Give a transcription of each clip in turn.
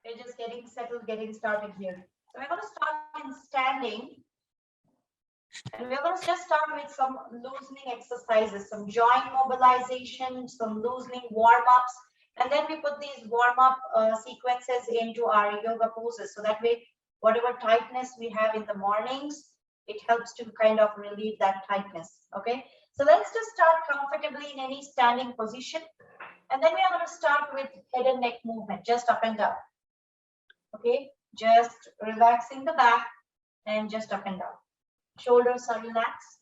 We're just getting settled, getting started here. So we're going to start in standing. And we're going to just start with some loosening exercises, some joint mobilization, some loosening warm-ups. And then we put these warm-up sequences into our yoga poses. So that way, whatever tightness we have in the mornings, it helps to kind of relieve that tightness. Okay. So let's just start comfortably in any standing position. And then we are going to start with head and neck movement, just up and down. Okay, just relaxing the back and just up and down. Shoulders are relaxed.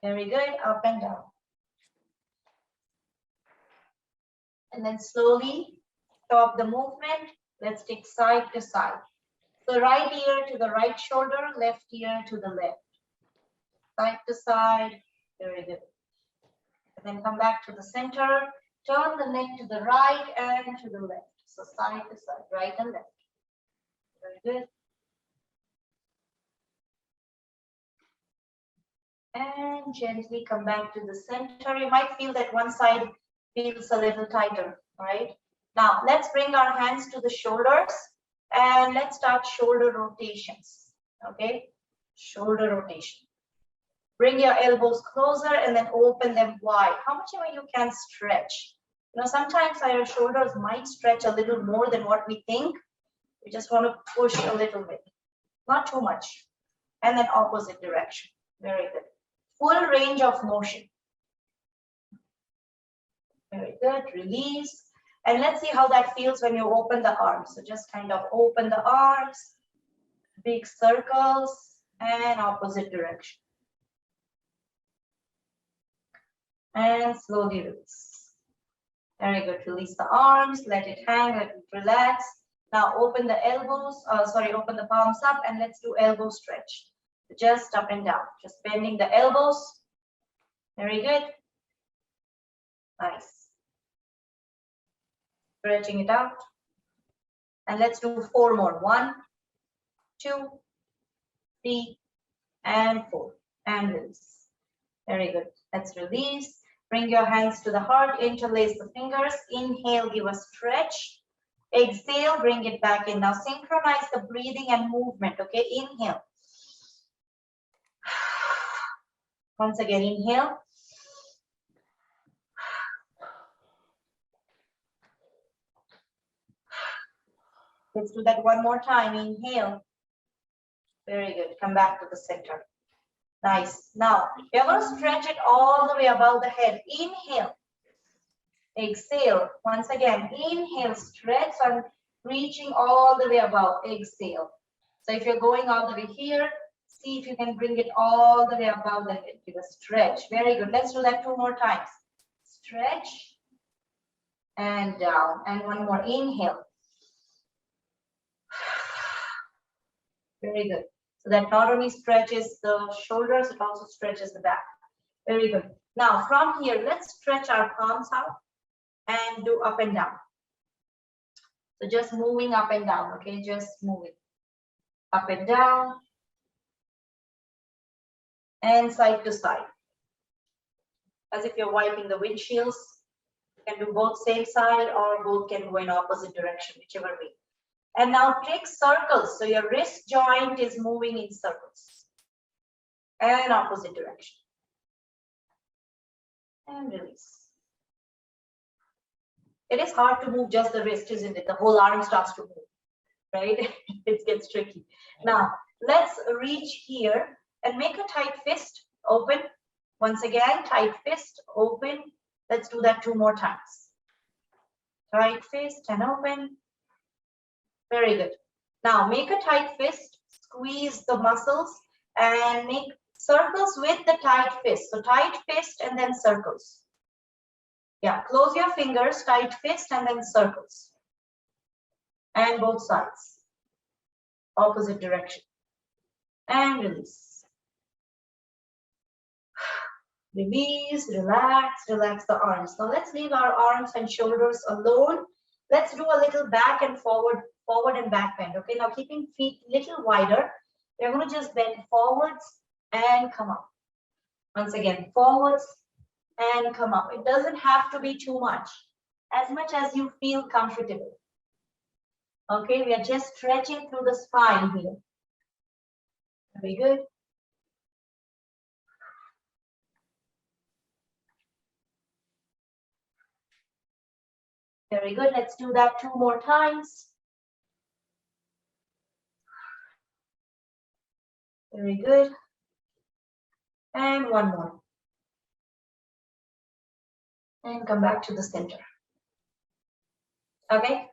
Very good, up and down. And then slowly stop the movement. Let's take side to side. So right ear to the right shoulder, left ear to the left. Side to side, very good. And then come back to the center. Turn the neck to the right and to the left. So side to side, right and left. Very good. And gently come back to the center. You might feel that one side feels a little tighter, right? Now, let's bring our hands to the shoulders and let's start shoulder rotations, okay? Shoulder rotation. Bring your elbows closer and then open them wide. How much ever you can stretch. You know, sometimes our shoulders might stretch a little more than what we think. We just want to push a little bit, not too much. And then opposite direction. Very good. Full range of motion. Very good. Release. And let's see how that feels when you open the arms. So just kind of open the arms, big circles, and opposite direction. And slowly release. Very good. Release the arms, let it hang, let it relax. Now open the elbows, open the palms up and let's do elbow stretch. Just up and down, just bending the elbows. Very good. Nice. Stretching it out. And let's do 4 more. 1, 2, 3, and 4. And release. Very good. Let's release. Bring your hands to the heart, interlace the fingers. Inhale, give a stretch. Exhale, bring it back in. Now synchronize the breathing and movement, okay? Inhale. Once again, inhale. Let's do that one more time. Inhale. Very good. Come back to the center. Nice. Now, we're going to stretch it all the way above the head. Inhale. Exhale. Once again, inhale, stretch. So I'm reaching all the way above. Exhale. So if you're going all the way here, see if you can bring it all the way above the head. Give a stretch. Very good. Let's do that 2 more times. Stretch. And down. And one more. Inhale. Very good. So that not only stretches the shoulders, it also stretches the back. Very good. Now from here, let's stretch our palms out and do up and down. So just moving up and down, okay? Just moving up and down and side to side. As if you're wiping the windshields. You can do both same side or both can go in opposite direction, whichever way. And now take circles. So your wrist joint is moving in circles. And opposite direction. And release. It is hard to move just the wrist, isn't it? The whole arm starts to move, right? It gets tricky. Now, let's reach here and make a tight fist, open. Once again, tight fist, open. Let's do that 2 more times. Tight fist and open. Very good. Now make a tight fist, squeeze the muscles and make circles with the tight fist. So tight fist and then circles. Yeah, close your fingers, tight fist and then circles. And both sides. Opposite direction. And release. Release, relax, relax the arms. Now let's leave our arms and shoulders alone. Let's do a little back and forward and back bend. Okay, now keeping feet a little wider. We're going to just bend forwards and come up. Once again, forwards and come up. It doesn't have to be too much. As much as you feel comfortable. Okay, we are just stretching through the spine here. Very good. Very good. Let's do that 2 more times. Very good. And 1 more. And come back to the center. Okay,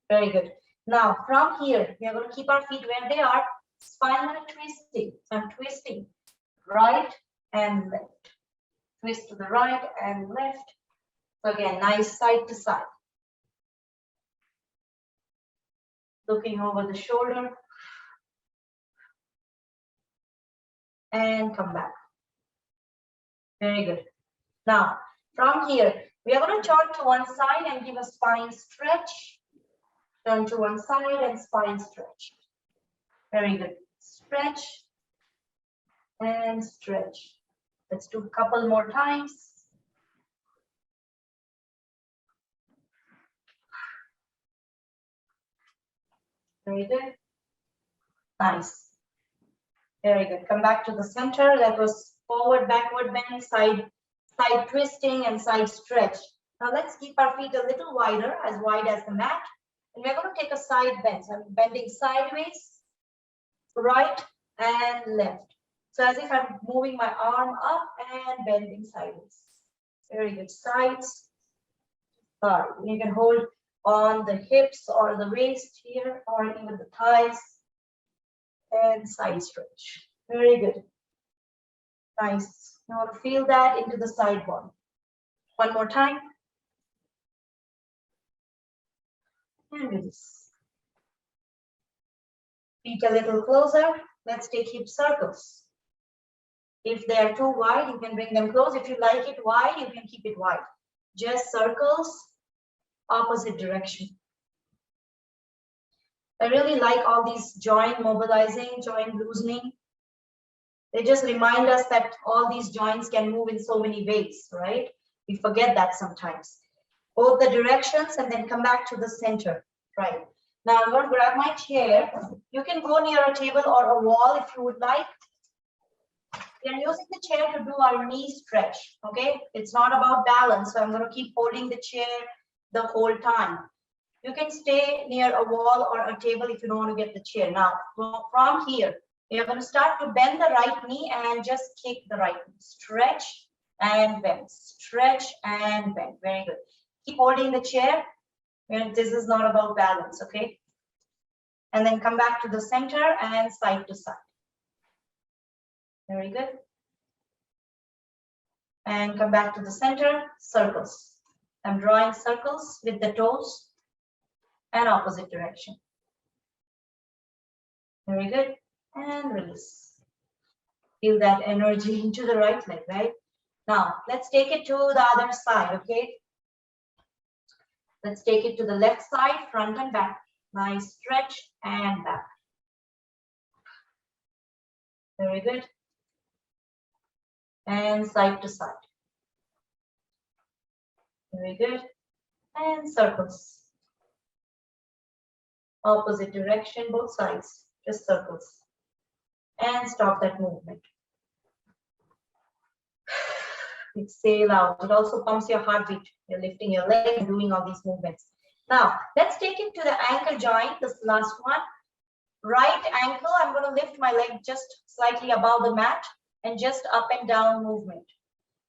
very good. Now from here, we are going to keep our feet where they are. Spinal twisting. So I'm twisting right and left. Twist to the right and left. So again, nice side to side. Looking over the shoulder. And come back. Very good. Now, from here, we are going to turn to one side and give a spine stretch. Turn to one side and spine stretch. Very good. Stretch and stretch. Let's do a couple more times. Very good. Nice. Very good. Come back to the center. That was forward, backward bend, side twisting, and side stretch. Now let's keep our feet a little wider, as wide as the mat. And we're going to take a side bend. So I'm bending sideways, right and left. So as if I'm moving my arm up and bending sideways. Very good. Sides, side. You can hold on the hips or the waist here, or even the thighs. And side stretch. Very good. Nice. You want to feel that into the side body. One more time. And release. Feet a little closer. Let's take hip circles. If they are too wide, you can bring them close. If you like it wide, you can keep it wide. Just circles, opposite direction. I really like all these joint mobilizing, joint loosening. They just remind us that all these joints can move in so many ways, right? We forget that sometimes. Both the directions and then come back to the center, right? Now I'm going to grab my chair. You can go near a table or a wall if you would like. We are using the chair to do our knee stretch, okay? It's not about balance, so I'm going to keep holding the chair the whole time. You can stay near a wall or a table if you don't want to get the chair. Now, from here, you're going to start to bend the right knee and just kick the right knee. Stretch and bend. Stretch and bend. Very good. Keep holding the chair. This is not about balance, okay? And then come back to the center and side to side. Very good. And come back to the center, circles. I'm drawing circles with the toes and opposite direction. Very good. And release. Feel that energy into the right leg, right? Now, let's take it to the other side, okay? Let's take it to the left side, front and back. Nice stretch and back. Very good. And side to side. Very good. And circles. Opposite direction, both sides, just circles. And stop that movement. Exhale out. It also pumps your heartbeat. You're lifting your leg and doing all these movements. Now, let's take it to the ankle joint, this last one. Right ankle, I'm going to lift my leg just slightly above the mat and just up and down movement.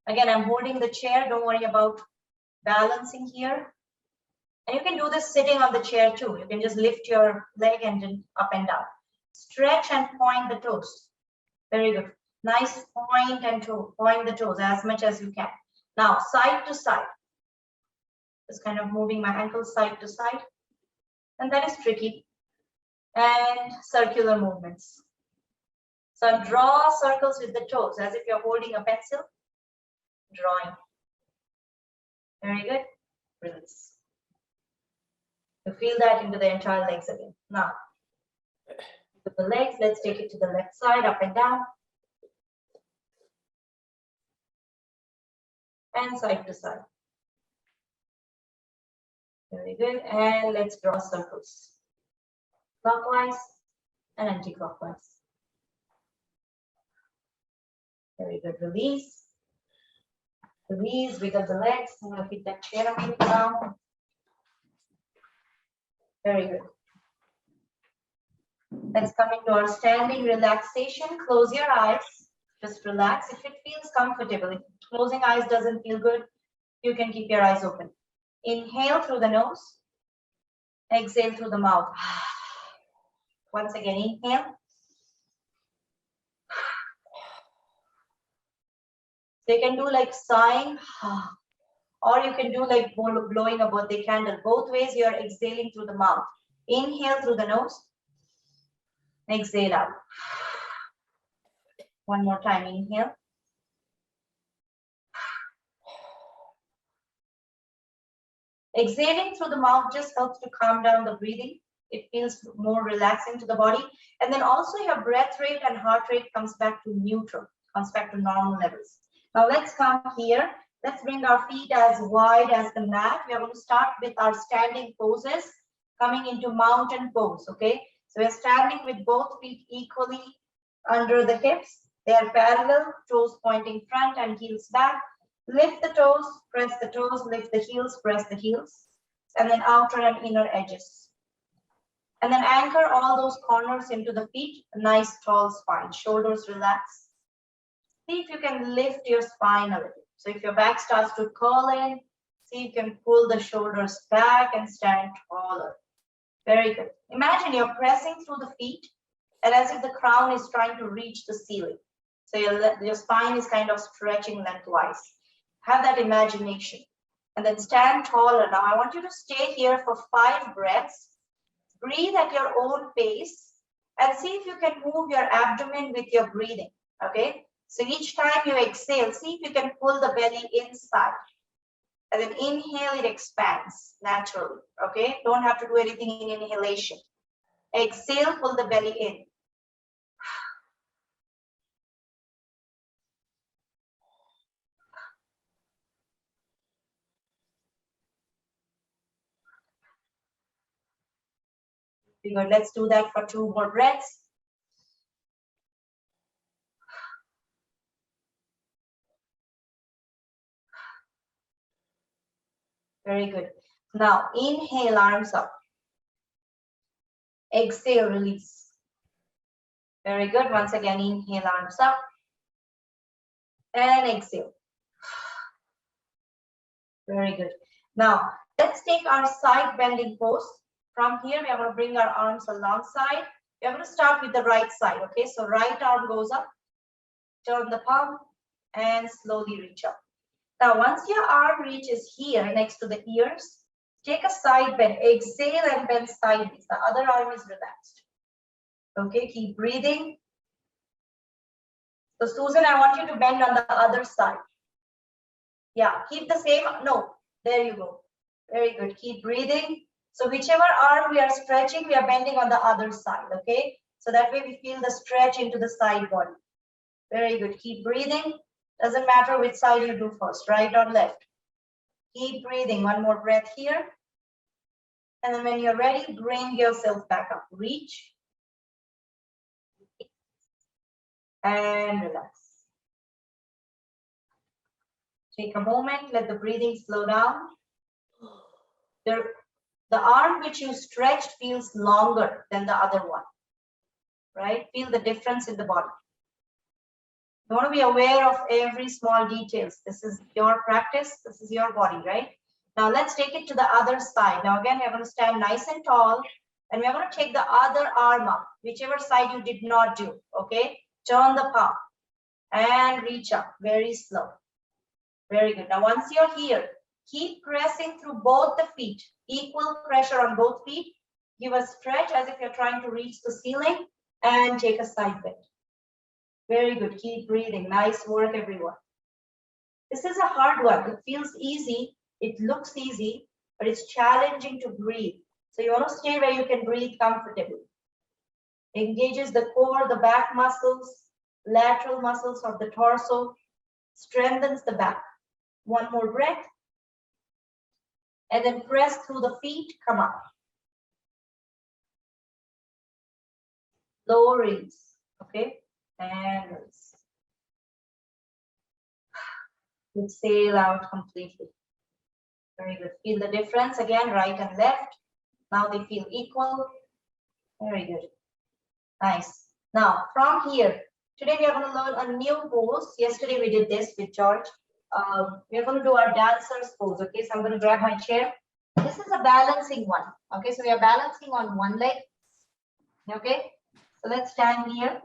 Again, I'm holding the chair. Don't worry about balancing here. And you can do this sitting on the chair too. You can just lift your leg and then up and down. Stretch and point the toes. Very good. Nice point and toe. Point the toes as much as you can. Now, side to side. Just kind of moving my ankle side to side. And that is tricky. And circular movements. So draw circles with the toes as if you're holding a pencil. Drawing. Very good. Release. You feel that into the entire legs again. Now, with the legs, let's take it to the left side, up and down. And side to side. Very good. And let's draw circles. clockwise and anti-clockwise. Very good. Release. Release, wiggle the legs. I'm going to keep that chair on the ground. Very good. Let's come into our standing relaxation. Close your eyes. Just relax if it feels comfortable. If closing eyes doesn't feel good, you can keep your eyes open. Inhale through the nose. Exhale through the mouth. Once again, inhale. So you can do like sighing, or you can do like blowing a birthday candle. Both ways you are exhaling through the mouth. Inhale through the nose. Exhale out. One more time, inhale. Exhaling through the mouth just helps to calm down the breathing. It feels more relaxing to the body. And then also your breath rate and heart rate comes back to neutral, comes back to normal levels. Now let's come here. Let's bring our feet as wide as the mat. We are going to start with our standing poses, coming into mountain pose, okay? So we're standing with both feet equally under the hips. They are parallel, toes pointing front and heels back. Lift the toes, press the toes, lift the heels, press the heels. And then outer and inner edges. And then anchor all those corners into the feet. A nice tall spine, shoulders relax. See if you can lift your spine a little. So if your back starts to curl in, see if you can pull the shoulders back and stand taller. Very good. Imagine you're pressing through the feet and as if the crown is trying to reach the ceiling. So your spine is kind of stretching lengthwise. Have that imagination. And then stand taller. Now I want you to stay here for 5 breaths. Breathe at your own pace and see if you can move your abdomen with your breathing. Okay? So each time you exhale, see if you can pull the belly inside. And then inhale, it expands naturally. Okay? Don't have to do anything in inhalation. Exhale, pull the belly in. Very good. Let's do that for 2 more breaths. Very good. Now inhale, arms up. Exhale, release. Very good. Once again, inhale, arms up. And exhale. Very good. Now, let's take our side bending pose. From here, we are going to bring our arms alongside. We are going to start with the right side. Okay, so right arm goes up. Turn the palm and slowly reach up. Now, once your arm reaches here next to the ears, take a side bend. Exhale and bend sideways. The other arm is relaxed. Okay, keep breathing. So, Susan, I want you to bend on the other side. Yeah, keep the same. No, there you go. Very good. Keep breathing. So, whichever arm we are stretching, we are bending on the other side. Okay, so that way we feel the stretch into the side body. Very good. Keep breathing. Doesn't matter which side you do first, right or left. Keep breathing. One more breath here. And then when you're ready, bring yourself back up. Reach. And relax. Take a moment. Let the breathing slow down. The arm which you stretched feels longer than the other one. Right? Feel the difference in the body. You want to be aware of every small details. This is your practice. This is your body, right? Now let's take it to the other side. Now again, we're going to stand nice and tall. And we're going to take the other arm up, whichever side you did not do. Okay? Turn the palm and reach up very slow. Very good. Now once you're here, keep pressing through both the feet. Equal pressure on both feet. Give a stretch as if you're trying to reach the ceiling and take a side bend. Very good. Keep breathing. Nice work, everyone. This is a hard one. It feels easy. It looks easy, but it's challenging to breathe. So you want to stay where you can breathe comfortably. Engages the core, the back muscles, lateral muscles of the torso, strengthens the back. One more breath. And then press through the feet, come up. Slow release. Okay, and release. Exhale out completely. Very good. Feel the difference again, right and left. Now they feel equal. Very good. Nice. Now from here, today we are going to learn a new pose. Yesterday we did this with George. We are going to do our dancer's pose. Okay, so I'm going to grab my chair. This is a balancing one. Okay, so we are balancing on one leg. Okay, so let's stand here.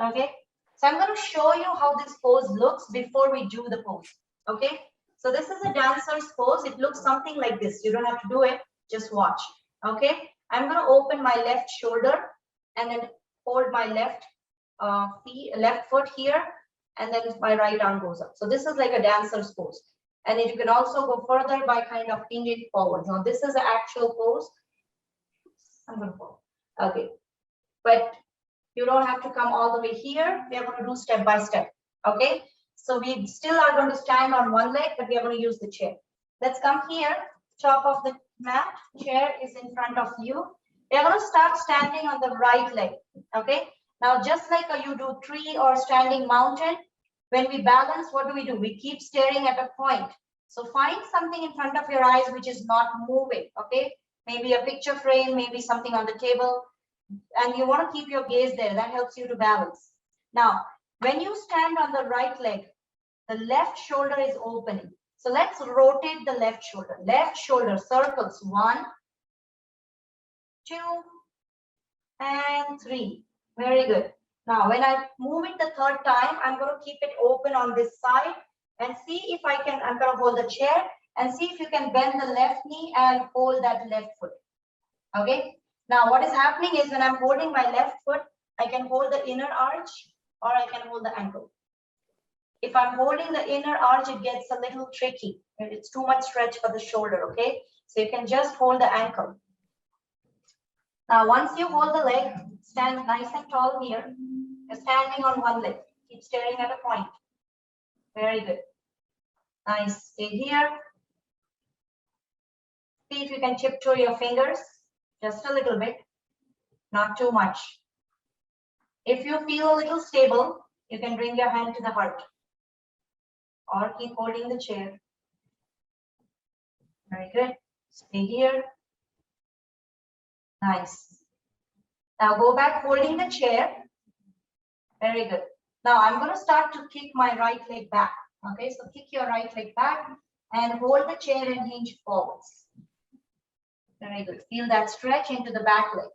Okay, so I'm going to show you how this pose looks before we do the pose. Okay, so this is a dancer's pose. It looks something like this. You don't have to do it, just watch. Okay, I'm going to open my left shoulder and then hold my left foot here, and then my right arm goes up. So this is like a dancer's pose. And you can also go further by kind of hinging forward. Now this is the actual pose. I'm going to fall. Okay, but you don't have to come all the way here. We are going to do step by step. Okay, so we still are going to stand on one leg, but we are going to use the chair. Let's come here, top of the mat. Chair is in front of you. We are going to start standing on the right leg. Okay, now just like you do tree or standing mountain, when we balance, what do? We keep staring at a point. So find something in front of your eyes which is not moving. Okay, maybe a picture frame, maybe something on the table, and you want to keep your gaze there. That helps you to balance. Now, when you stand on the right leg, the left shoulder is opening. So let's rotate the left shoulder. Left shoulder circles 1, 2, and 3. Very good. Now, when I move it the third time, I'm going to keep it open on this side and see if I can. I'm going to hold the chair and see if you can bend the left knee and hold that left foot. Okay. Now, what is happening is when I'm holding my left foot, I can hold the inner arch or I can hold the ankle. If I'm holding the inner arch, it gets a little tricky. It's too much stretch for the shoulder. Okay. So you can just hold the ankle. Now, once you hold the leg, stand nice and tall here. You're standing on one leg. Keep staring at a point. Very good. Nice. Stay here. See if you can tiptoe your fingers. Just a little bit. Not too much. If you feel a little stable, you can bring your hand to the heart. Or keep holding the chair. Very good. Stay here. Nice. Now go back holding the chair. Very good. Now I'm going to start to kick my right leg back. Okay, so kick your right leg back and hold the chair and hinge forwards. Very good. Feel that stretch into the back leg.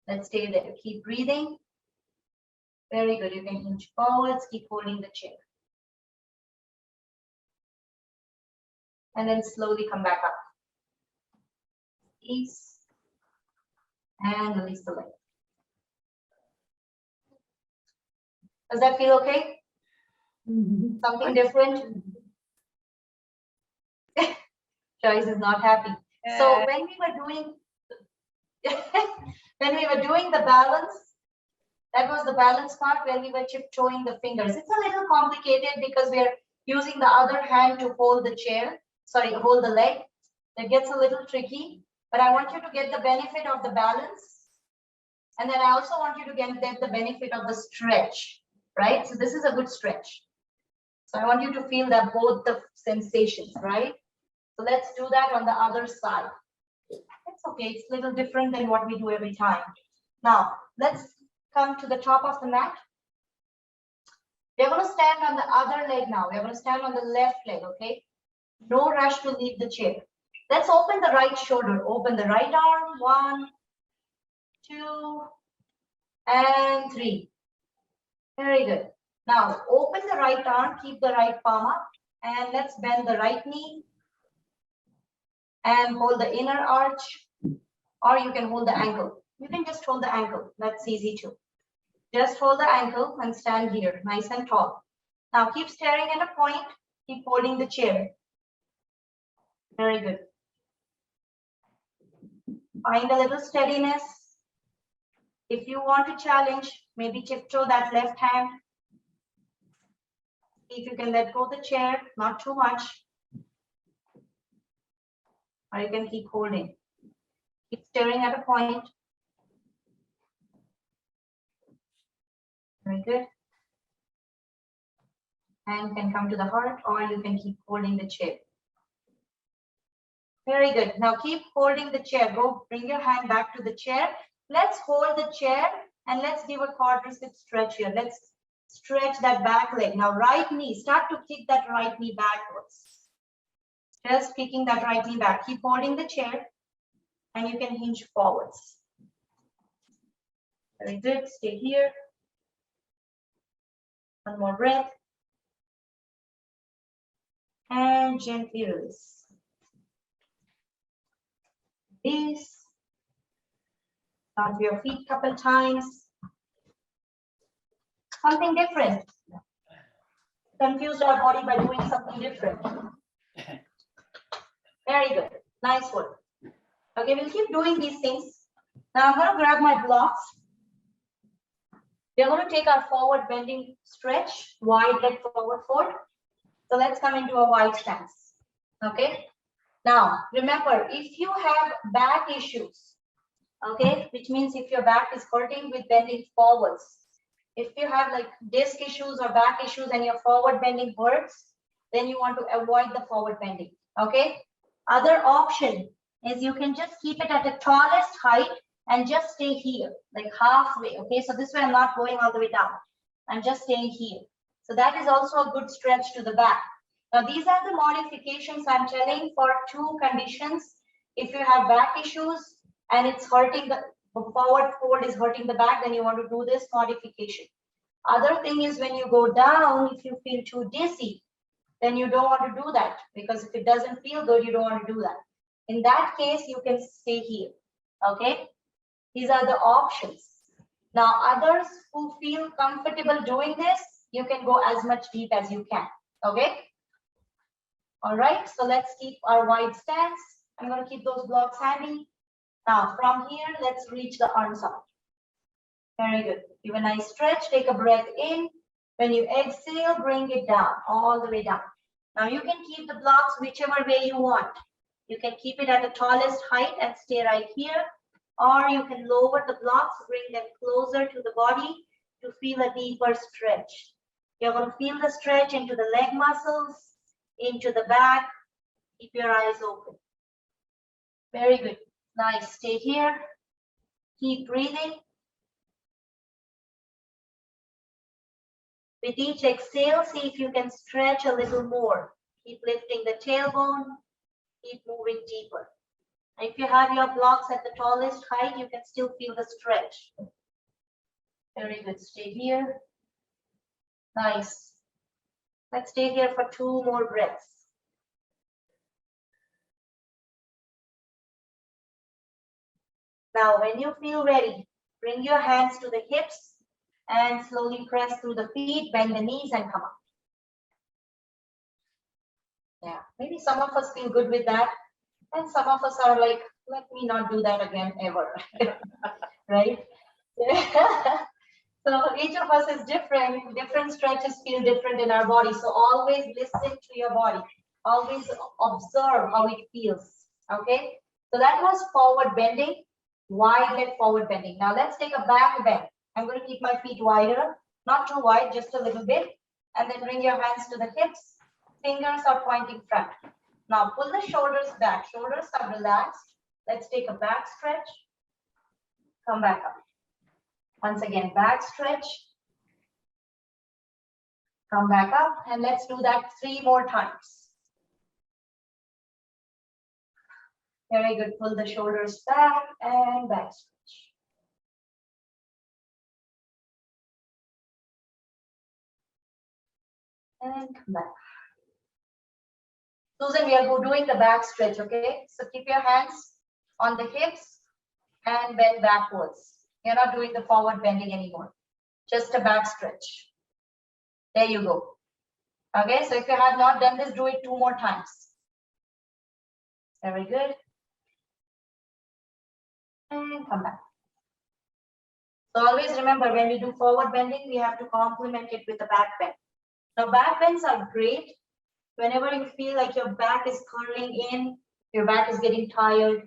Let's stay there. Keep breathing. Very good. You can hinge forwards. Keep holding the chair. And then slowly come back up. Release. And release the leg. Does that feel okay? Something different? Joyce is not happy. So when we were doing the balance, that was the balance part where we were tiptoeing the fingers. It's a little complicated because we are using the other hand to hold the chair. Sorry, hold the leg. That gets a little tricky, but I want you to get the benefit of the balance. And then I also want you to get the benefit of the stretch, right? So this is a good stretch. So I want you to feel that both the sensations, right? So let's do that on the other side. It's okay. It's a little different than what we do every time. Now, let's come to the top of the mat. We're going to stand on the other leg now. We're going to stand on the left leg, okay? No rush to leave the chair. Let's open the right shoulder. Open the right arm. 1, 2, and 3. Very good. Now, open the right arm. Keep the right palm up. And let's bend the right knee. And hold the inner arch. Or you can hold the ankle. You can just hold the ankle. That's easy too. Just hold the ankle and stand here, nice and tall. Now keep staring at a point. Keep holding the chair. Very good. Find a little steadiness. If you want to challenge, maybe tiptoe that left hand. See if you can let go of the chair, not too much. Or you can keep holding. Keep staring at a point. Very good. Hand can come to the heart, or you can keep holding the chair. Very good. Now keep holding the chair. Go bring your hand back to the chair. Let's hold the chair and let's give a quadricep stretch here. Let's stretch that back leg. Now right knee, start to kick that right knee backwards. Just kicking that right knee back. Keep holding the chair and you can hinge forwards. Very good. Stay here. One more breath. And gently release. Release. Stomp your feet a couple times. Something different. Confused our body by doing something different. Very good. Nice work. Okay, we'll keep doing these things. Now I'm going to grab my blocks. We're going to take our forward bending stretch, wide leg forward fold. So let's come into a wide stance. Okay. Now remember, if you have back issues, okay, which means if your back is hurting with bending forwards, if you have like disc issues or back issues and your forward bending hurts, then you want to avoid the forward bending. Okay. Other option is you can just keep it at the tallest height and just stay here, like halfway. Okay, so this way I'm not going all the way down. I'm just staying here. So that is also a good stretch to the back. Now these are the modifications I'm telling for two conditions. If you have back issues and it's hurting the forward fold is hurting the back, then you want to do this modification. Other thing is when you go down, if you feel too dizzy, then you don't want to do that, because if it doesn't feel good, you don't want to do that. In that case, you can stay here. Okay, these are the options. Now others who feel comfortable doing this, you can go as much deep as you can. Okay. All right, so let's keep our wide stance. I'm going to keep those blocks handy. Now from here, let's reach the arms out. Very good. Give a nice stretch. Take a breath in. When you exhale, bring it down, all the way down. Now you can keep the blocks whichever way you want. You can keep it at the tallest height and stay right here, or you can lower the blocks, bring them closer to the body to feel a deeper stretch. You're going to feel the stretch into the leg muscles, into the back. Keep your eyes open. Very good. Nice. Stay here. Keep breathing. With each exhale, see if you can stretch a little more. Keep lifting the tailbone. Keep moving deeper. If you have your blocks at the tallest height, you can still feel the stretch. Very good. Stay here. Nice. Let's stay here for 2 more breaths. Now, when you feel ready, bring your hands to the hips and slowly press through the feet, bend the knees and come up. Yeah, maybe some of us feel good with that. And some of us are like, let me not do that again ever. Right? So each of us is different. Different stretches feel different in our body. So always listen to your body. Always observe how it feels. Okay? So that was forward bending, wide leg forward bending. Now let's take a back bend. I'm going to keep my feet wider, not too wide, just a little bit. And then bring your hands to the hips. Fingers are pointing front. Now pull the shoulders back. Shoulders are relaxed. Let's take a back stretch. Come back up. Once again, back stretch. Come back up. And let's do that 3 more times. Very good. Pull the shoulders back and back stretch. And come back. Susan, we are doing the back stretch, okay? So keep your hands on the hips and bend backwards. You're not doing the forward bending anymore. Just a back stretch. There you go. Okay, so if you have not done this, do it 2 more times. Very good. And come back. So always remember, when we do forward bending, we have to complement it with the back bend. Now back bends are great whenever you feel like your back is curling in, your back is getting tired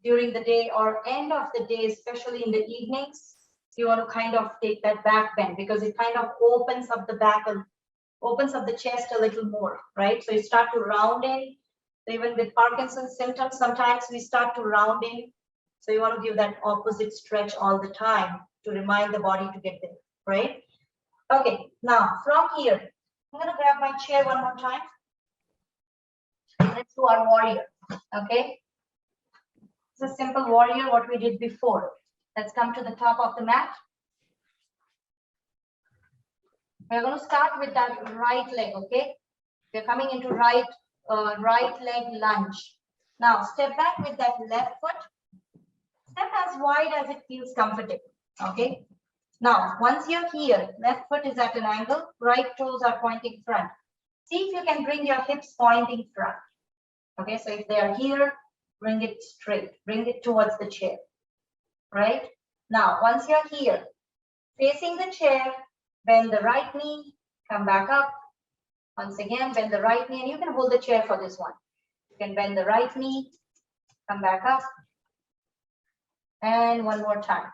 during the day or end of the day, especially in the evenings. you want to kind of take that back bend because it kind of opens up the back, opens up the chest a little more, right? So you start to round in. So even with Parkinson's symptoms, sometimes we start to round in. So you want to give that opposite stretch all the time to remind the body to get there, right? Okay, now from here, I'm going to grab my chair one more time. Let's do our warrior, okay? It's a simple warrior, what we did before. Let's come to the top of the mat. We're going to start with that right leg, okay? We're coming into right leg lunge. Now, step back with that left foot. Step as wide as it feels comfortable, okay? Now, once you're here, left foot is at an angle, right toes are pointing front. See if you can bring your hips pointing front. Okay, so if they are here, bring it straight, bring it towards the chair, right? Now, once you're here, facing the chair, bend the right knee, come back up. Once again, bend the right knee, and you can hold the chair for this one. You can bend the right knee, come back up. And one more time.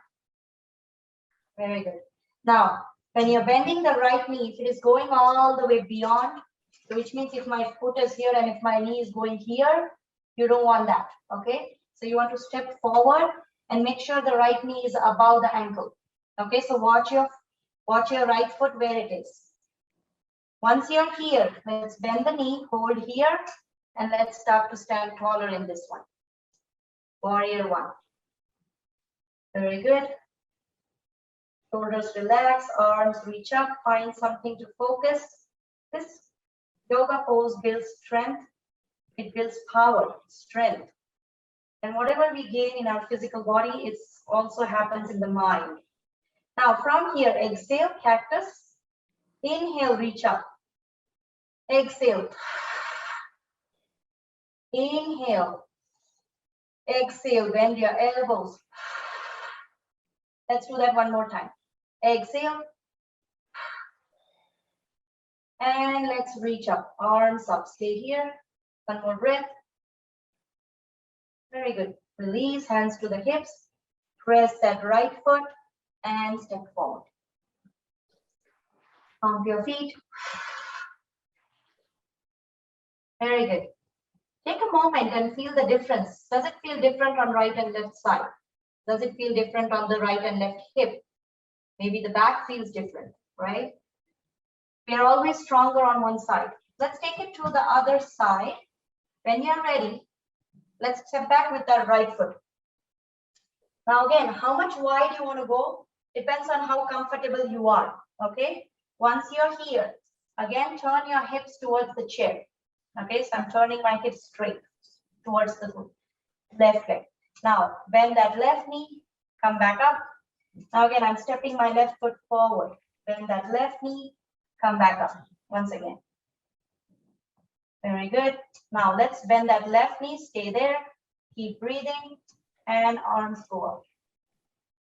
Very good. Now, when you're bending the right knee, if it is going all the way beyond, which means if my foot is here and if my knee is going here, you don't want that, okay? So you want to step forward and make sure the right knee is above the ankle. Okay, so watch your right foot where it is. Once you're here, let's bend the knee, hold here, and let's start to stand taller in this one. Warrior one. Very good. Shoulders relax, arms reach up, find something to focus. This yoga pose builds strength. It builds power, strength. And whatever we gain in our physical body, it also happens in the mind. Now from here, exhale, cactus. Inhale, reach up. Exhale. Inhale. Exhale, bend your elbows. Let's do that one more time. Exhale. And let's reach up, arms up, stay here. One more breath. Very good. Release, hands to the hips. Press that right foot and step forward. Pump your feet. Very good. Take a moment and feel the difference. Does it feel different on right and left side? Does it feel different on the right and left hip? Maybe the back feels different, right? We are always stronger on one side. Let's take it to the other side. When you're ready, let's step back with that right foot. Now again, how much wide you want to go depends on how comfortable you are, okay? Once you're here, again, turn your hips towards the chair. Okay, so I'm turning my hips straight towards the left leg. Now, bend that left knee, come back up. Now again, I'm stepping my left foot forward. Bend that left knee, come back up once again. Very good. Now let's bend that left knee, stay there, keep breathing, and arms go up.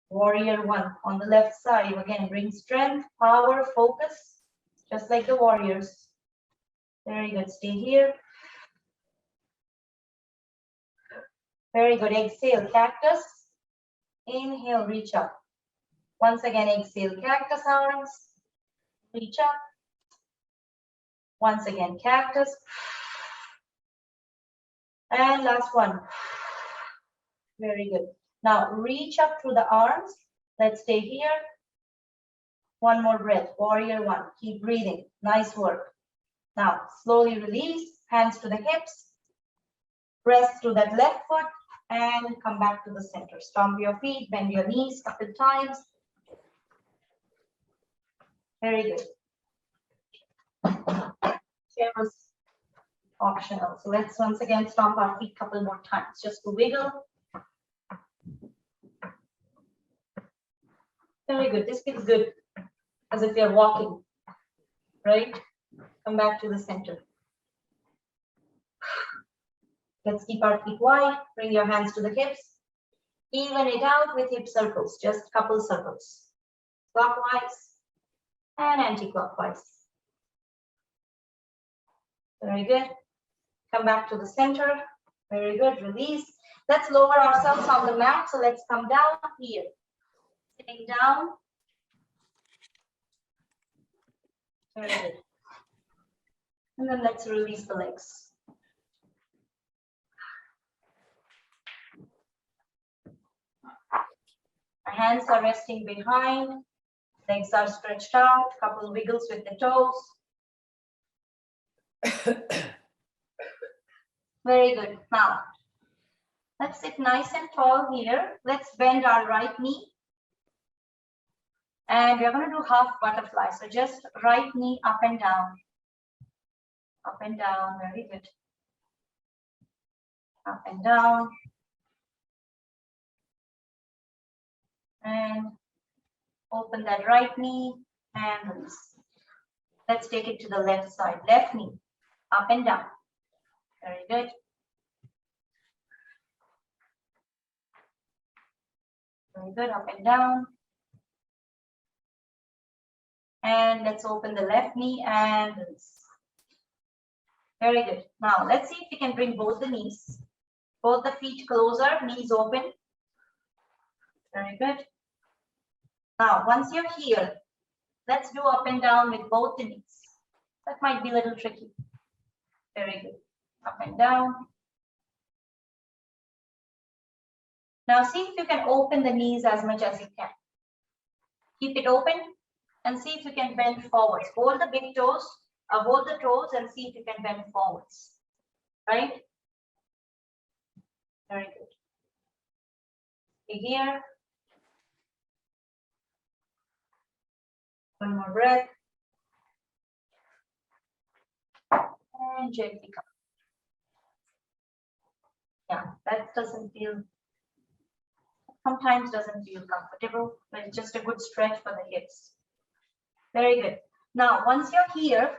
Warrior one on the left side. Again, bring strength, power, focus, just like the warriors. Very good. Stay here. Very good. Exhale, cactus. Inhale, reach up. Once again, exhale, cactus arms. Reach up. Once again, cactus. And last one. Very good. Now, reach up through the arms. Let's stay here. One more breath. Warrior one. Keep breathing. Nice work. Now, slowly release, hands to the hips, press to that left foot, and come back to the center. Stomp your feet, bend your knees a couple times. Very good. Chair was optional. So let's once again stomp our feet a couple more times, just to wiggle. Very good. This feels good, as if you're walking, right? Come back to the center. Let's keep our feet wide. Bring your hands to the hips. Even it out with hip circles, just a couple circles. Clockwise and anti-clockwise. Very good. Come back to the center. Very good. Release. Let's lower ourselves on the mat. So let's come down here. Sitting down. Very good. And then let's release the legs. Our hands are resting behind. Legs are stretched out. Couple wiggles with the toes. Very good. Now, let's sit nice and tall here. Let's bend our right knee. And we're going to do half butterfly. So just right knee up and down. Up and down. Very good. Up and down. And open that right knee and release. Let's take it to the left side. Left knee up and down. Very good. Very good. Up and down. And let's open the left knee and release. Very good. Now let's see if we can bring both the knees, both the feet closer, knees open. Very good. Now, once you're here, let's do up and down with both the knees. That might be a little tricky. Very good. Up and down. Now, see if you can open the knees as much as you can. Keep it open and see if you can bend forwards. Hold the big toes, hold the toes and see if you can bend forwards. Right? Very good. Stay here. One more breath. And gently come. Yeah, that doesn't feel, sometimes doesn't feel comfortable, but it's just a good stretch for the hips. Very good. Now, once you're here,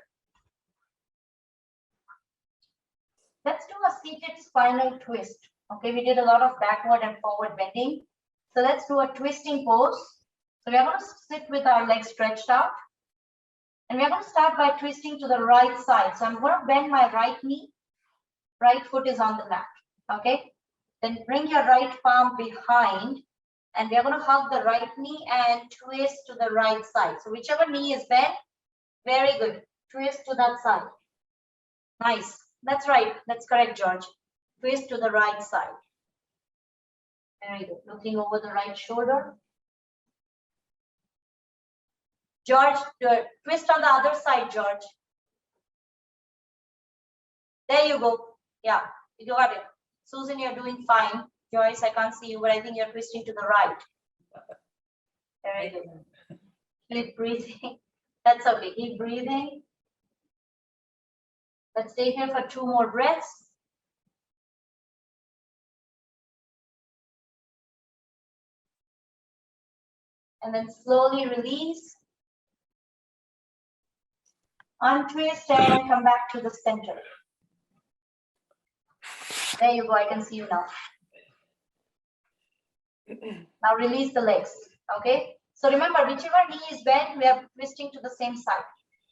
let's do a seated spinal twist. Okay, we did a lot of backward and forward bending. So let's do a twisting pose. So we're going to sit with our legs stretched out. And we're going to start by twisting to the right side. So I'm going to bend my right knee. Right foot is on the mat. Okay. Then bring your right palm behind. And we're going to hug the right knee and twist to the right side. So whichever knee is bent, very good. Twist to that side. Nice. That's right. That's correct, George. Twist to the right side. Very good. Looking over the right shoulder. George, twist on the other side, George. There you go. Yeah, you got it. Susan, you're doing fine. Joyce, I can't see you, but I think you're twisting to the right. Very good. Keep breathing. That's okay. Keep breathing. Let's stay here for 2 more breaths. And then slowly release. Untwist and come back to the center. There you go. I can see you now. Now release the legs. Okay. So remember, whichever knee is bent, we are twisting to the same side.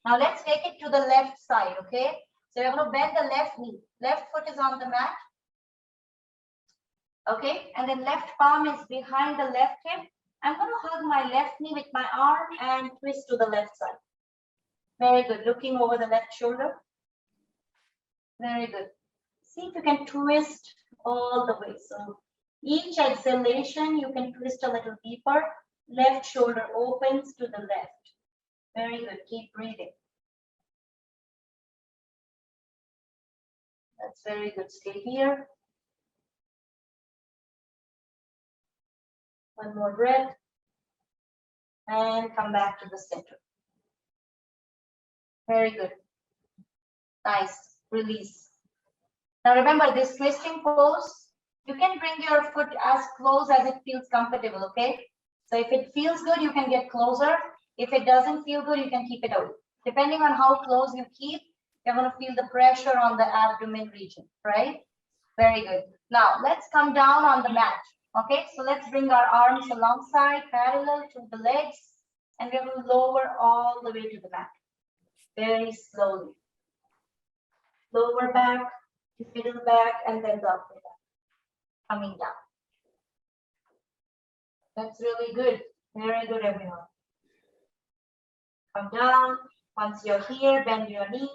Now let's take it to the left side. Okay. So you're going to bend the left knee. Left foot is on the mat. Okay. And then left palm is behind the left hip. I'm going to hug my left knee with my arm and twist to the left side. Very good. Looking over the left shoulder. Very good. See if you can twist all the way. So each exhalation, you can twist a little deeper. Left shoulder opens to the left. Very good. Keep breathing. That's very good. Stay here. One more breath. And come back to the center. Very good. Nice. Release. Now remember this twisting pose, you can bring your foot as close as it feels comfortable, okay? So if it feels good, you can get closer. If it doesn't feel good, you can keep it away. Depending on how close you keep, you're going to feel the pressure on the abdomen region, right? Very good. Now let's come down on the mat. Okay, so let's bring our arms alongside, parallel to the legs, and we will lower all the way to the mat. Very slowly. Lower back, middle back, and then the upper back. Coming down. That's really good. Very good, everyone. Come down. Once you're here, bend your knees.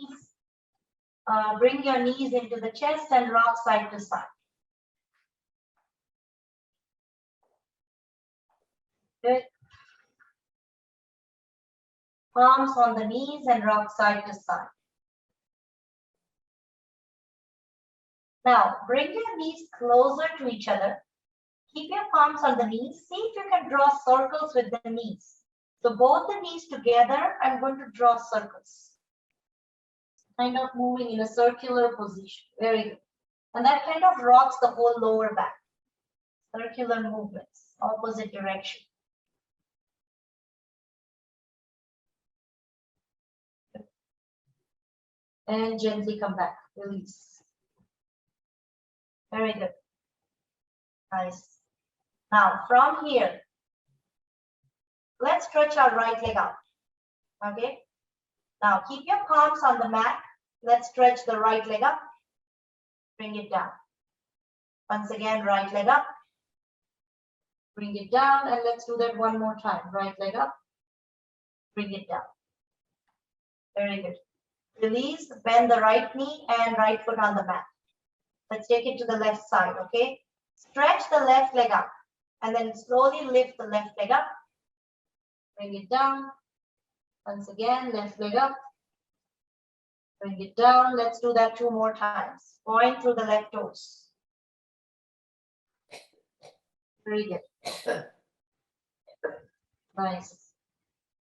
Bring your knees into the chest and rock side to side. Good. Palms on the knees and rock side to side. Now, bring your knees closer to each other. Keep your palms on the knees. See if you can draw circles with the knees. So both the knees together, I'm going to draw circles. Kind of moving in a circular position. Very good. And that kind of rocks the whole lower back. Circular movements, opposite direction. And gently come back, release. Very good. Nice. Now from here, let's stretch our right leg out. Okay. Now keep your palms on the mat. Let's stretch the right leg up. Bring it down. Once again, right leg up. Bring it down, and let's do that one more time. Right leg up. Bring it down. Very good. Release, bend the right knee and right foot on the mat. Let's take it to the left side, okay? Stretch the left leg up and then slowly lift the left leg up. Bring it down. Once again, left leg up. Bring it down. Let's do that 2 more times. Point through the left toes. Very good. Nice.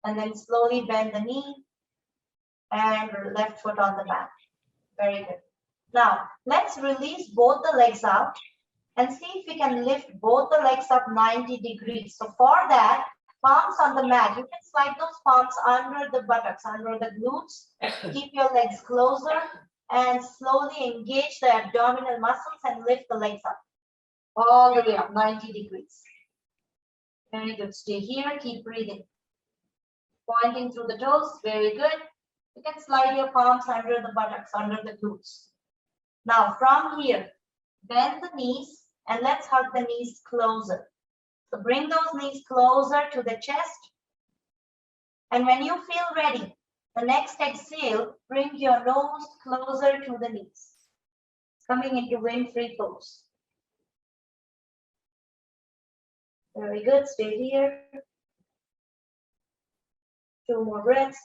And then slowly bend the knee and left foot on the mat. Very good. Now, let's release both the legs out and see if we can lift both the legs up 90 degrees. So for that, palms on the mat, you can slide those palms under the buttocks, under the glutes. Keep your legs closer and slowly engage the abdominal muscles and lift the legs up. All the way up, 90 degrees. Very good. Stay here, keep breathing. Pointing through the toes, very good. You can slide your palms under the buttocks, under the glutes. Now from here, bend the knees and let's hug the knees closer. So bring those knees closer to the chest. And when you feel ready, the next exhale, bring your nose closer to the knees. Coming into wind-free pose. Very good, stay here. 2 more breaths.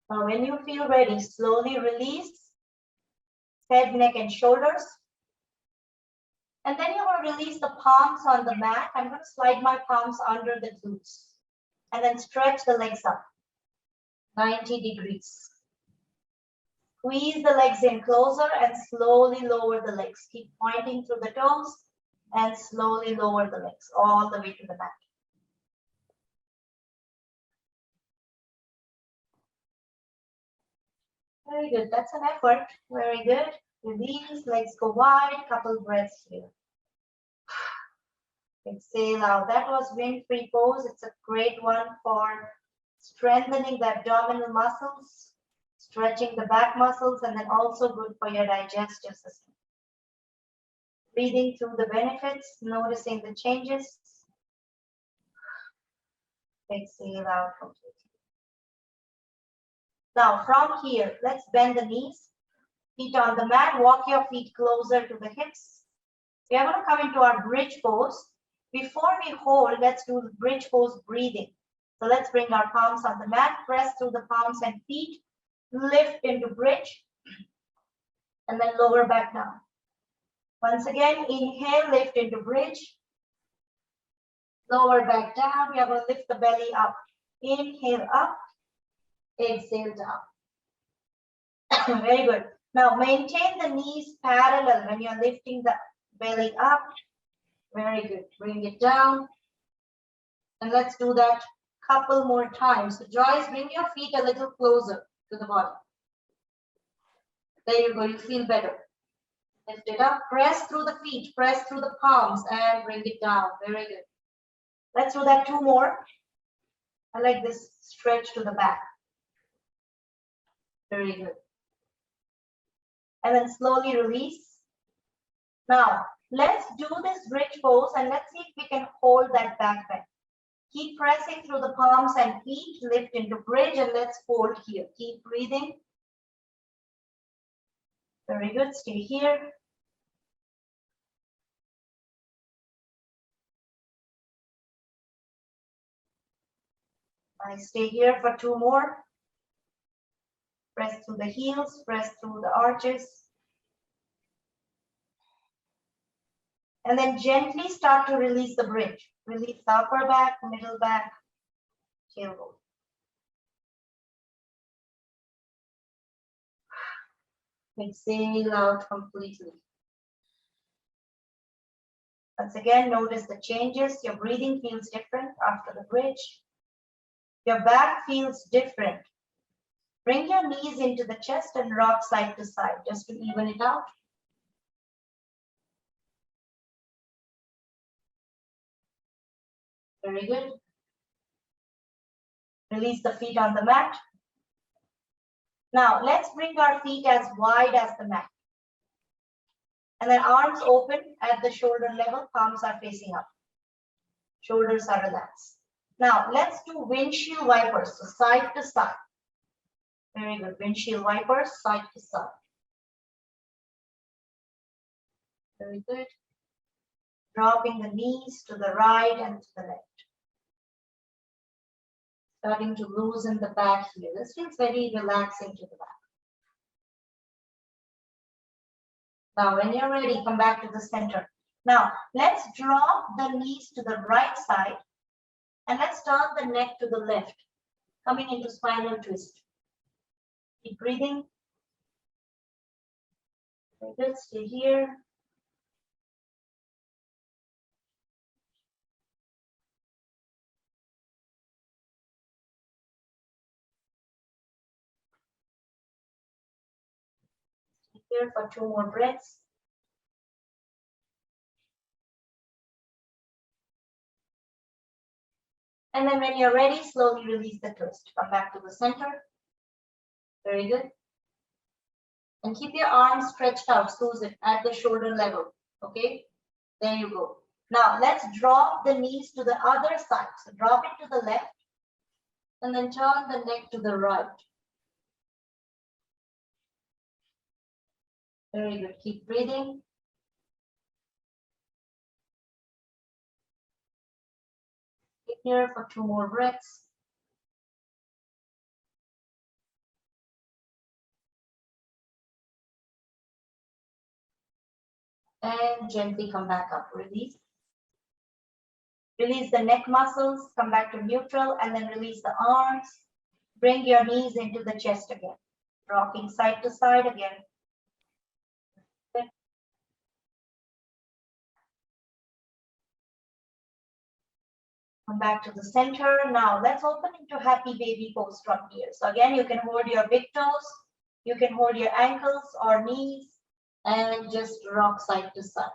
Now, when you feel ready, slowly release head, neck, and shoulders. And then you're going to release the palms on the mat. I'm going to slide my palms under the glutes. And then stretch the legs up 90 degrees. Squeeze the legs in closer and slowly lower the legs. Keep pointing through the toes and slowly lower the legs all the way to the mat. Very good. That's an effort. Very good. Release, legs go wide. Couple breaths here. Exhale out. That was wind-free pose. It's a great one for strengthening the abdominal muscles, stretching the back muscles, and then also good for your digestive system. Breathing through the benefits, noticing the changes. Exhale out completely. Now from here, let's bend the knees. Feet on the mat, walk your feet closer to the hips. We are going to come into our bridge pose. Before we hold, let's do the bridge pose breathing. So let's bring our palms on the mat, press through the palms and feet, lift into bridge, and then lower back down. Once again, inhale, lift into bridge, lower back down. We are going to lift the belly up. Inhale up, exhale down. Very good. Now maintain the knees parallel when you're lifting the belly up. Very good. Bring it down. And let's do that couple more times. So Joyce, bring your feet a little closer to the body. There you go. You feel better. Lift it up. Press through the feet. Press through the palms and bring it down. Very good. Let's do that 2 more. I like this stretch to the back. Very good. and then slowly release. Now, let's do this bridge pose and let's see if we can hold that back bend. Keep pressing through the palms and feet, lift into bridge, and let's fold here. Keep breathing. Very good, stay here. I stay here for 2 more. Press through the heels, press through the arches. And then gently start to release the bridge. Release the upper back, middle back, tailbone. Exhale out completely. Once again, notice the changes. Your breathing feels different after the bridge. Your back feels different. Bring your knees into the chest and rock side to side just to even it out. Very good. Release the feet on the mat. Now, let's bring our feet as wide as the mat. And then arms open at the shoulder level, palms are facing up. Shoulders are relaxed. Now, let's do windshield wipers, so side to side. Very good. Windshield wipers, side to side. Very good. Dropping the knees to the right and to the left. Starting to loosen the back here. This feels very relaxing to the back. Now, when you're ready, come back to the center. Now, let's drop the knees to the right side and let's turn the neck to the left, coming into spinal twist. Keep breathing. Very good. Stay here. Stay here for 2 more breaths. And then when you're ready, slowly release the twist. Come back to the center. Very good. And keep your arms stretched out, Susan, at the shoulder level. Okay, there you go. Now let's drop the knees to the other side. So drop it to the left and then turn the neck to the right. Very good. Keep breathing. Keep here for 2 more breaths. And gently come back up. Release. Release the neck muscles. Come back to neutral and then release the arms. Bring your knees into the chest again. Rocking side to side again. Come back to the center. Now let's open into happy baby pose from here. So again, you can hold your big toes. You can hold your ankles or knees and just rock side to side.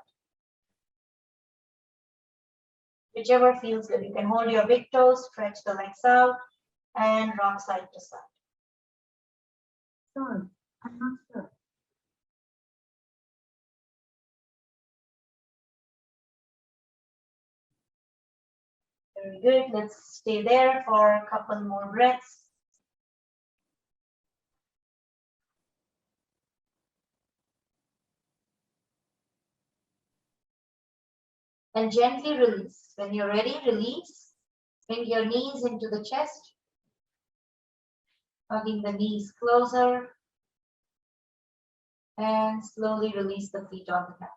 Whichever feels good. You can hold your big toes, stretch the legs out and rock side to side. Sorry, I'm not sure. Very good. Let's stay there for a couple more breaths. And gently release. When you're ready, release. Bring your knees into the chest. Hugging the knees closer. And slowly release the feet on the mat.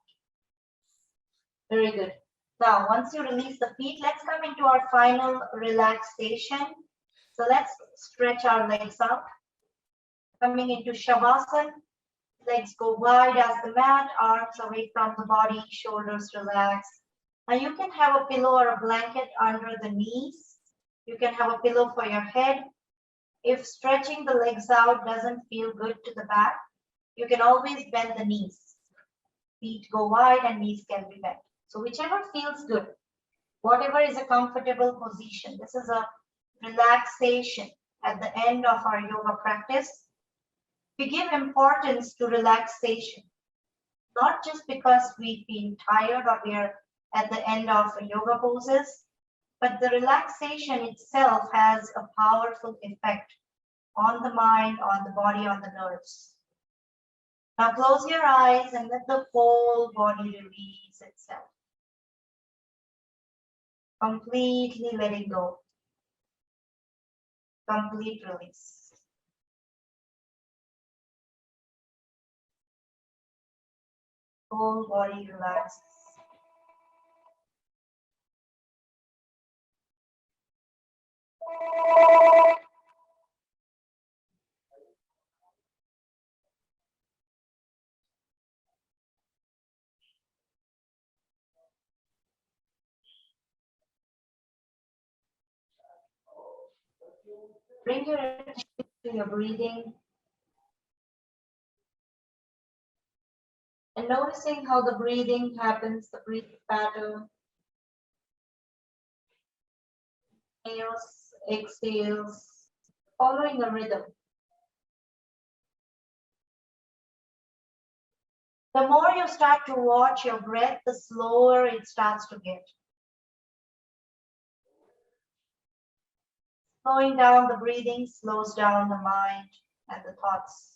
Very good. Now, once you release the feet, let's come into our final relaxation. So let's stretch our legs out. Coming into Savasana. Legs go wide as the mat, arms away from the body, shoulders relax. And you can have a pillow or a blanket under the knees. You can have a pillow for your head. If stretching the legs out doesn't feel good to the back, you can always bend the knees. Feet go wide and knees can be bent. So whichever feels good, whatever is a comfortable position. This is a relaxation at the end of our yoga practice. We give importance to relaxation, not just because we feel tired or we are at the end of yoga poses, but the relaxation itself has a powerful effect on the mind, on the body, on the nerves. Now close your eyes and let the whole body release itself. Completely letting go. Complete release. Whole body relaxes. Bring your attention to your breathing and noticing how the breathing happens, the breathing pattern. Inhales, exhales, following a rhythm. The more you start to watch your breath, the slower it starts to get. Slowing down the breathing slows down the mind and the thoughts.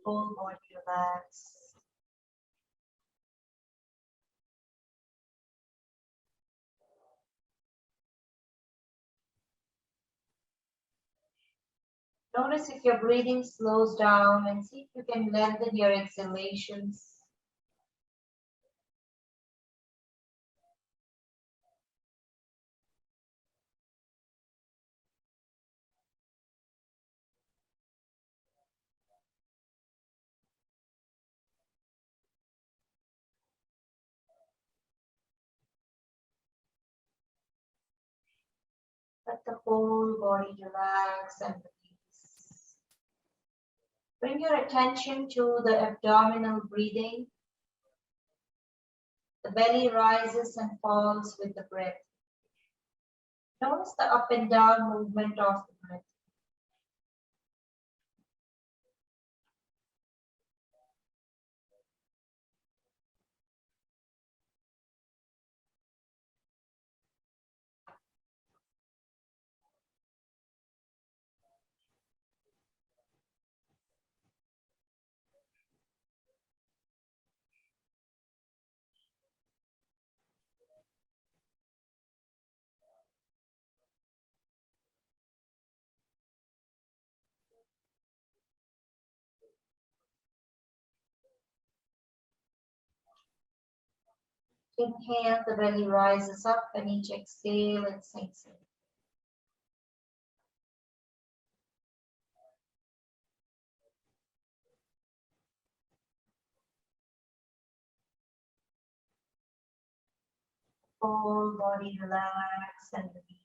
Whole body relax. Notice if your breathing slows down and see if you can lengthen your exhalations. Let the whole body relax and release. Bring your attention to the abdominal breathing. The belly rises and falls with the breath. Notice the up and down movement of the breath. Inhale, the belly rises up, and each exhale, it sinks in. Whole body relax and release.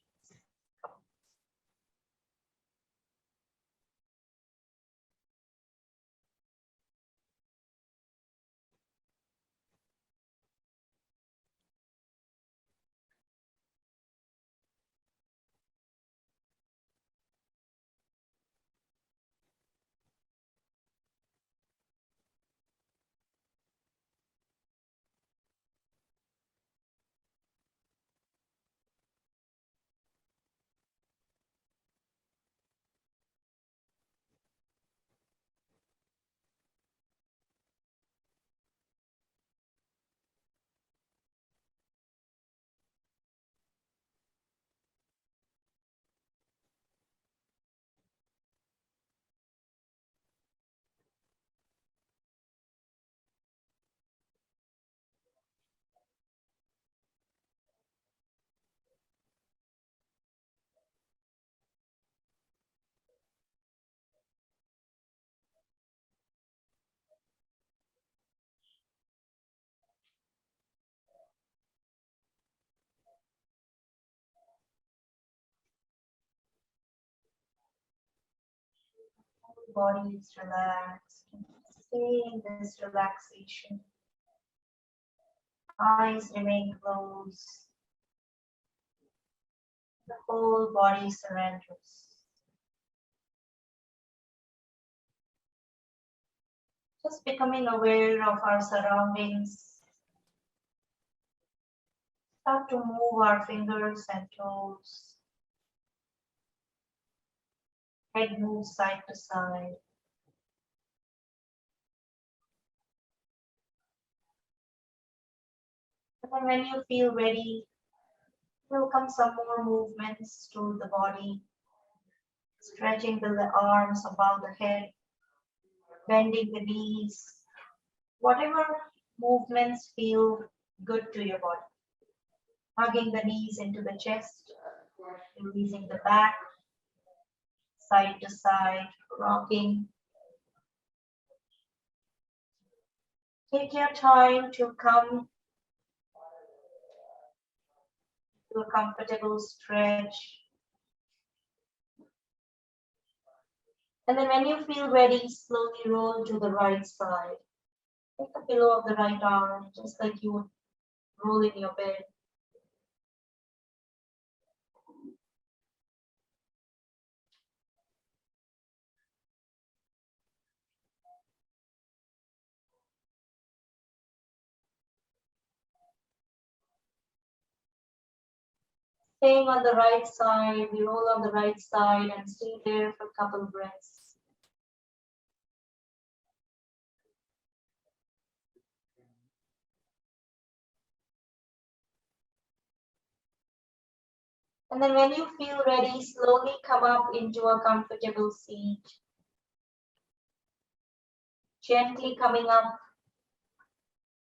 Whole body is relaxed. Stay in this relaxation. Eyes remain closed. The whole body surrenders. Just becoming aware of our surroundings. Start to move our fingers and toes. Head moves side to side. And then when you feel ready, welcome some more movements to the body. Stretching the arms above the head, bending the knees. Whatever movements feel good to your body. Hugging the knees into the chest, releasing the back, side to side, rocking. Take your time to come to a comfortable stretch. And then when you feel ready, slowly roll to the right side. Take the pillow of the right arm, just like you would roll in your bed. Staying on the right side, we roll on the right side and stay there for a couple breaths. And then when you feel ready, slowly come up into a comfortable seat. Gently coming up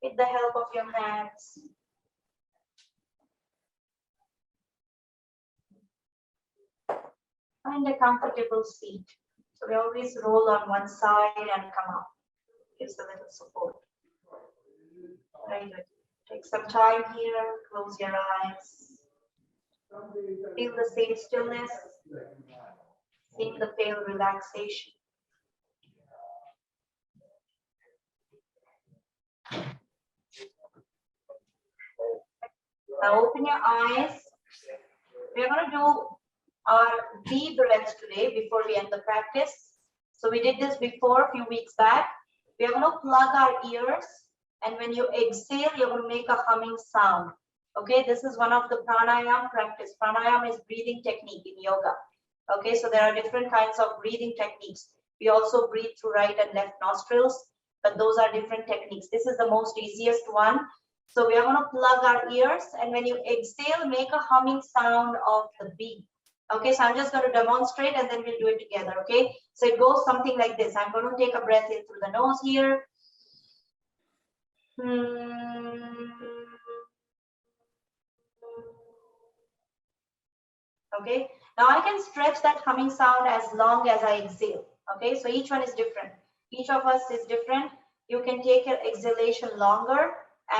with the help of your hands. Find a comfortable seat. So we always roll on one side and come up. Gives a little support. Very good. Take some time here. Close your eyes. Feel the same stillness. Feel the pale relaxation. Now open your eyes. We're going to do our deep breaths today before we end the practice. So we did this before a few weeks back. We're going to plug our ears, and when you exhale, you're going to make a humming sound. Okay, this is one of the pranayama practice. Pranayama is breathing technique in yoga. Okay, so there are different kinds of breathing techniques. We also breathe through right and left nostrils, but those are different techniques. This is the most easiest one. So we are going to plug our ears, and when you exhale, make a humming sound of the beat. Okay, so I'm just going to demonstrate and then we'll do it together. Okay, so it goes something like this. I'm going to take a breath in through the nose here. Okay, now I can stretch that humming sound as long as I exhale. Okay, so each one is different. Each of us is different. You can take your exhalation longer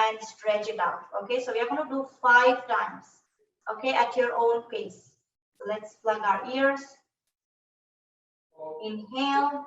and stretch it out. Okay, so we are going to do 5 times. Okay, at your own pace. So let's plug our ears. Inhale.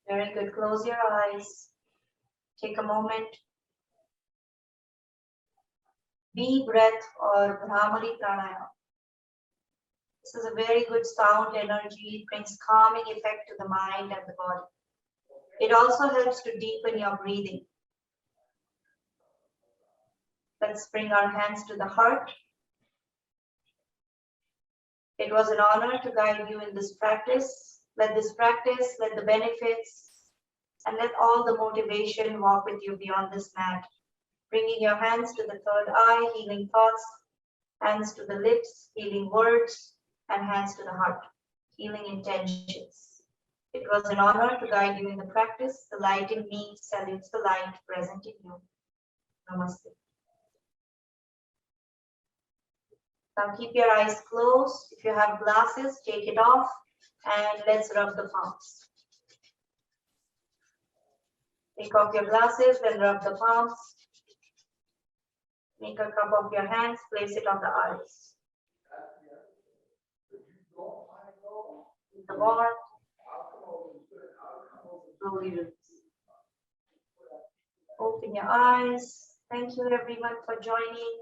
Very good. Close your eyes. Take a moment. Deep breath or Bhramari Pranayama. This is a very good sound energy. It brings calming effect to the mind and the body. It also helps to deepen your breathing. Let's bring our hands to the heart. It was an honor to guide you in this practice. Let this practice, let the benefits, and let all the motivation walk with you beyond this mat. Bringing your hands to the third eye, healing thoughts, hands to the lips, healing words, and hands to the heart, healing intentions. It was an honor to guide you in the practice. The light in me salutes the light present in you. Namaste. Now keep your eyes closed. If you have glasses, take it off and let's rub the palms. Take off your glasses and rub the palms. Make a cup of your hands, place it on the eyes. The warmth. Slowly release. Open your eyes. Thank you everyone for joining.